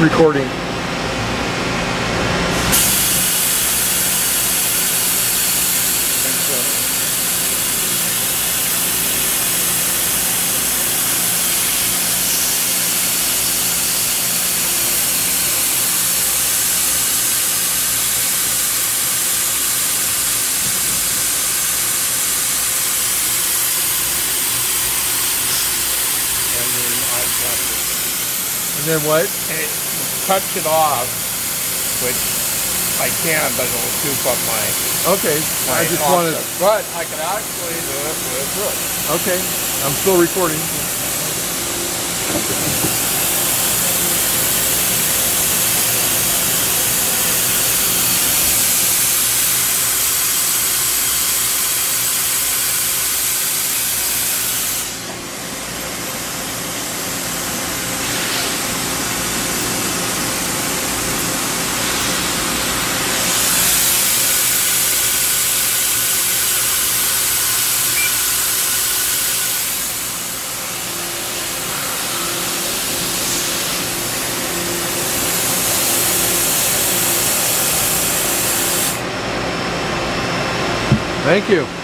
recording. And then what? Touch it off, which I can, but it'll soup up my. Okay, I just option. wanted. But I can actually do it with this. Okay, I'm still recording. Thank you.